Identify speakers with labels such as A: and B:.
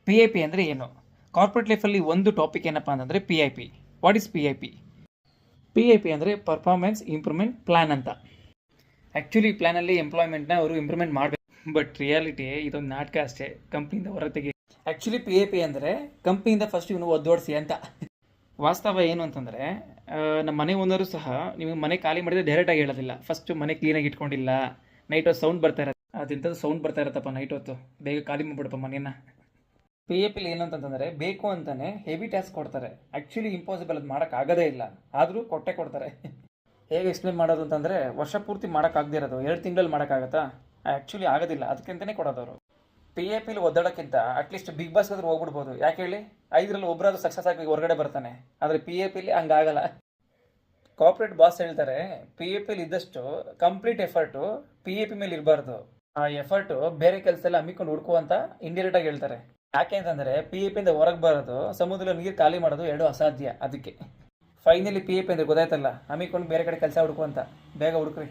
A: P I P ಅಂದರೆ ಏನು? Corporate ಲೈಫಲ್ಲಿ ಒಂದು ಟಾಪಿಕ್ ಏನಪ್ಪ ಅಂತಂದರೆ P I P. What is P I P? P I P ಅಂದರೆ ಪರ್ಫಾರ್ಮೆನ್ಸ್ ಇಂಪ್ರೂವ್ಮೆಂಟ್ ಪ್ಲ್ಯಾನ್ ಅಂತ. ಆ್ಯಕ್ಚುಲಿ ಈ ಪ್ಲ್ಯಾನಲ್ಲಿ ಎಂಪ್ಲಾಯ್ಮೆಂಟ್ನ ಅವರು ಇಂಪ್ರೂವ್ಮೆಂಟ್ ಮಾಡಬೇಕು, ಬಟ್ ರಿಯಾಲಿಟಿ ಇದೊಂದು ನಾಟಕ ಅಷ್ಟೇ, ಕಂಪ್ನಿಯಿಂದ ಹೊರತೆಗೆ. ಆ್ಯಕ್ಚುಲಿ ಪಿ ಐ ಪಿ ಅಂದರೆ ಕಂಪ್ನಿಯಿಂದ ಫಸ್ಟ್ ಇವನು ಒದ್ದೋಡಿಸಿ ಅಂತ. ವಾಸ್ತವ ಏನು ಅಂತಂದರೆ, ನಮ್ಮ ಮನೆ ಓನರು ಸಹ ನಿಮಗೆ ಮನೆ ಖಾಲಿ ಮಾಡಿದರೆ ಡೈರೆಕ್ಟಾಗಿ ಹೇಳೋದಿಲ್ಲ. ಫಸ್ಟು ಮನೆ ಕ್ಲೀನಾಗಿ ಇಟ್ಕೊಂಡಿಲ್ಲ, ನೈಟ್ ಹೊತ್ತು ಸೌಂಡ್ ಬರ್ತಾ ಇರತ್ತೆ, ಅದಿಂಥದ್ದು ಸೌಂಡ್ ಬರ್ತಾ ಇರತ್ತಪ್ಪ ನೈಟ್ ಹೊತ್ತು, ಬೇಗ ಖಾಲಿ ಮಾಡಿಬಿಡಪ್ಪ ಮನೇನ. ಪಿ ಎ ಪಿಲಿ ಏನು ಅಂತಂದರೆ ಬೇಕು ಅಂತಲೇ ಹೆವಿ ಟಾಸ್ಕ್ ಕೊಡ್ತಾರೆ. ಆ್ಯಕ್ಚುಲಿ ಇಂಪಾಸಿಬಲ್, ಅದು ಮಾಡೋಕ್ಕಾಗೋದೇ ಇಲ್ಲ, ಆದರೂ ಕೊಡ್ತಾರೆ. ಹೇಗೆ ಎಕ್ಸ್ಪ್ಲೇನ್ ಮಾಡೋದು ಅಂತಂದರೆ, ವರ್ಷ ಪೂರ್ತಿ ಮಾಡೋಕ್ಕಾಗದೇ ಇರೋದು 2 ತಿಂಗಳಲ್ಲಿ ಮಾಡೋಕ್ಕಾಗತ್ತಾ? ಆ್ಯಕ್ಚುಲಿ ಆಗೋದಿಲ್ಲ, ಅದಕ್ಕಿಂತಲೇ ಕೊಡೋದವರು. ಪಿ ಎ ಪಿಲಿ ಒದ್ದಾಡೋಕ್ಕಿಂತ ಅಟ್ಲೀಸ್ಟ್ ಬಿಗ್ ಬಾಸ್ ಆದರೂ ಹೋಗ್ಬಿಡ್ಬೋದು. ಯಾಕೆ ಹೇಳಿ, 5ರಲ್ಲಿ ಒಬ್ಬರಾದ್ರೂ ಸಕ್ಸಸ್ ಆಗಿ ಹೊರಗಡೆ ಬರ್ತಾನೆ. ಆದರೆ ಪಿ ಎ ಪಿಲಿ ಹಂಗಾಗಲ್ಲ. ಕಾರ್ಪೊರೇಟ್ ಬಾಸ್ ಹೇಳ್ತಾರೆ, ಪಿ ಎ ಪಿಲಿ ಇದ್ದಷ್ಟು complete effort P A P ಮೇಲೆ ಇರಬಾರ್ದು, ಆ ಎಫರ್ಟು ಬೇರೆ ಕೆಲಸ ಎಲ್ಲ ಹಮ್ಮಿಕೊಂಡು ಹುಡ್ಕು ಅಂತ ಇಂಡೈರೆಕ್ಟಾಗಿ ಹೇಳ್ತಾರೆ. ಯಾಕೆ ಅಂತಂದರೆ ಪಿ ಎ ಪಿಯಿಂದ ಹೊರಗೆ ಬರೋದು, ಸಮುದ್ರದಲ್ಲಿ ನೀರು ಖಾಲಿ ಮಾಡೋದು 2 ಅಸಾಧ್ಯ. ಅದಕ್ಕೆ ಫೈನಲಿ ಪಿ ಎ ಪಿ ಅಂದರೆ ಗೊತ್ತಾಯ್ತಲ್ಲ, ಹಮ್ಮಿಕೊಂಡು ಬೇರೆ ಕಡೆ ಕೆಲಸ ಹುಡುಕು ಅಂತ. ಬೇಗ ಹುಡುಕ್ರಿ.